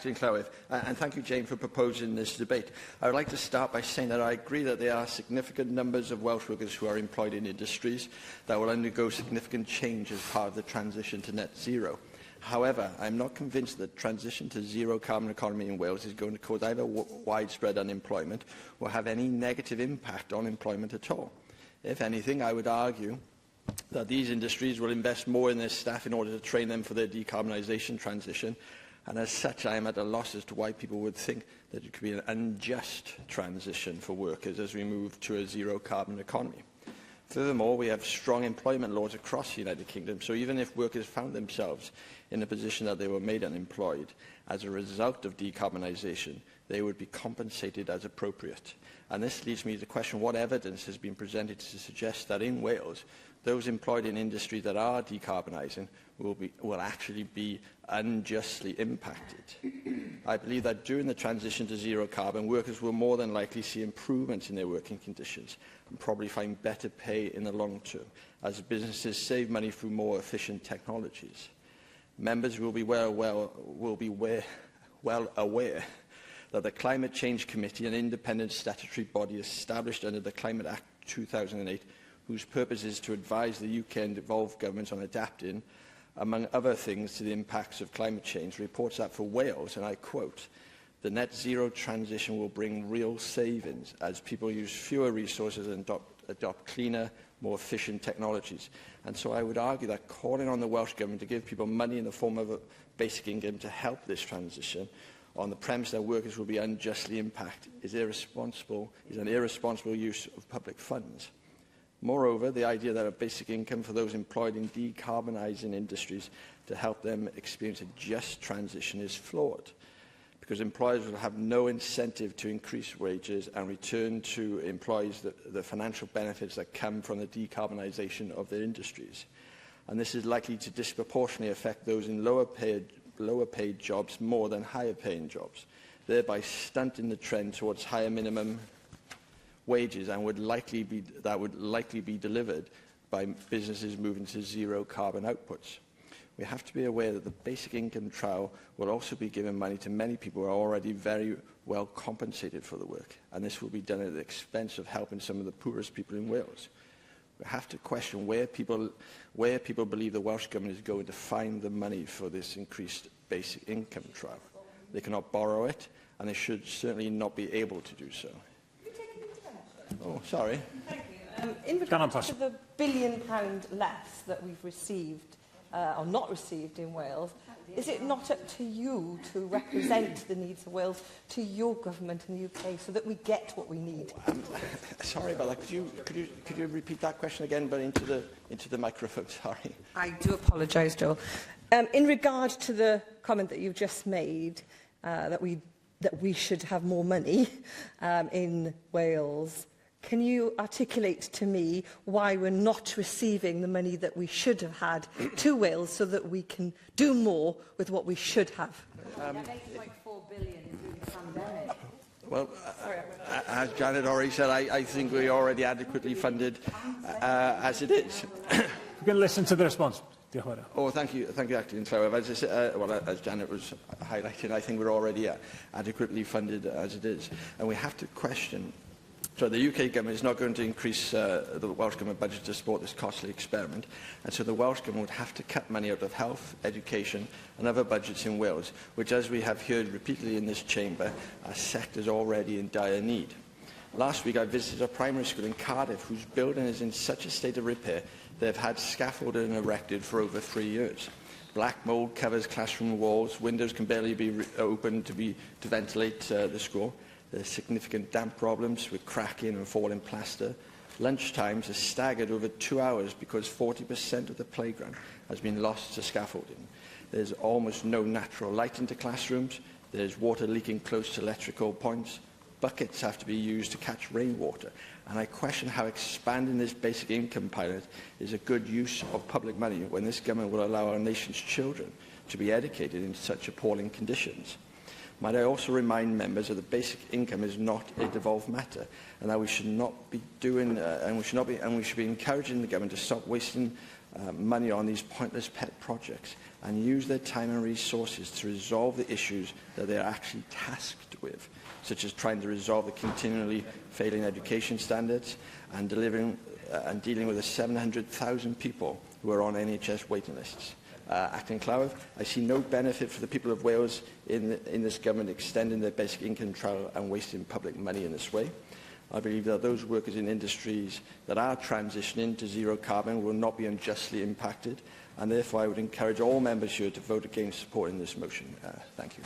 Acting Llywydd, and thank you, Jane, for proposing this debate. I would like to start by saying that I agree that there are significant numbers of Welsh workers who are employed in industries that will undergo significant change as part of the transition to net zero. However, I am not convinced that transition to zero carbon economy in Wales is going to cause either widespread unemployment or have any negative impact on employment at all. If anything, I would argue that these industries will invest more in their staff in order to train them for their decarbonisation transition, and as such I am at a loss as to why people would think that it could be an unjust transition for workers as we move to a zero carbon economy. Furthermore, we have strong employment laws across the United Kingdom, so even if workers found themselves in a position that they were made unemployed as a result of decarbonisation, they would be compensated as appropriate. And this leads me to question what evidence has been presented to suggest that in Wales, those employed in industries that are decarbonising will actually be unjustly impacted. I believe that during the transition to zero carbon, workers will more than likely see improvements in their working conditions and probably find better pay in the long term, as businesses save money through more efficient technologies. Members will be well aware that the Climate Change Committee, an independent statutory body established under the Climate Act 2008, whose purpose is to advise the UK and devolved governments on adapting, among other things, to the impacts of climate change, reports that for Wales, and I quote, "The net zero transition will bring real savings as people use fewer resources and adopt cleaner, more efficient technologies." And so I would argue that calling on the Welsh Government to give people money in the form of a basic income to help this transition on the premise that workers will be unjustly impacted is an irresponsible use of public funds. Moreover, the idea that a basic income for those employed in decarbonising industries to help them experience a just transition is flawed, because employers will have no incentive to increase wages and return to employees the financial benefits that come from the decarbonisation of their industries. And this is likely to disproportionately affect those in lower paid jobs more than higher paying jobs, thereby stunting the trend towards higher minimum wages and would likely be delivered by businesses moving to zero carbon outputs. We have to be aware that the basic income trial will also be giving money to many people who are already very well compensated for the work, and this will be done at the expense of helping some of the poorest people in Wales. We have to question where people believe the Welsh Government is going to find the money for this increased basic income trial. They cannot borrow it, and they should certainly not be able to do so. Oh, sorry. Thank you. In regard to the £1 billion less that we've received, or not received in Wales, is it not up to you to represent the needs of Wales to your government in the UK so that we get what we need? Sorry about that. Could you repeat that question again, but into the microphone? Sorry. I do apologise, Joel. In regard to the comment that you've just made, that we should have more money in Wales, can you articulate to me why we're not receiving the money that we should have had to Wales so that we can do more with what we should have? That 8.4 billion is due to the pandemic. Well, as Janet already said, I think we're already adequately funded as it is. We're going to listen to the response. Oh, thank you, Acting Llywydd. As Janet was highlighting, I think we're already adequately funded as it is, and we have to question. So the UK Government is not going to increase the Welsh Government budget to support this costly experiment, and so the Welsh Government would have to cut money out of health, education and other budgets in Wales, which, as we have heard repeatedly in this chamber, are sectors already in dire need. Last week I visited a primary school in Cardiff whose building is in such a state of repair they've had scaffolding erected for over 3 years. Black mould covers classroom walls, windows can barely be opened to ventilate the school. There's significant damp problems with cracking and falling plaster. Lunchtimes are staggered over 2 hours because 40% of the playground has been lost to scaffolding. There's almost no natural light into classrooms. There's water leaking close to electrical points. Buckets have to be used to catch rainwater. And I question how expanding this basic income pilot is a good use of public money when this government will allow our nation's children to be educated in such appalling conditions. Might I also remind members that the basic income is not a devolved matter, and that we should not be doing, and we should be encouraging the government to stop wasting money on these pointless pet projects and use their time and resources to resolve the issues that they're actually tasked with, such as trying to resolve the continually failing education standards and dealing with the 700,000 people who are on NHS waiting lists. Acting Clywyd, I see no benefit for the people of Wales in this government extending their basic income trial and wasting public money in this way. I believe that those workers in industries that are transitioning to zero carbon will not be unjustly impacted, and therefore I would encourage all members here to vote against supporting this motion. Thank you.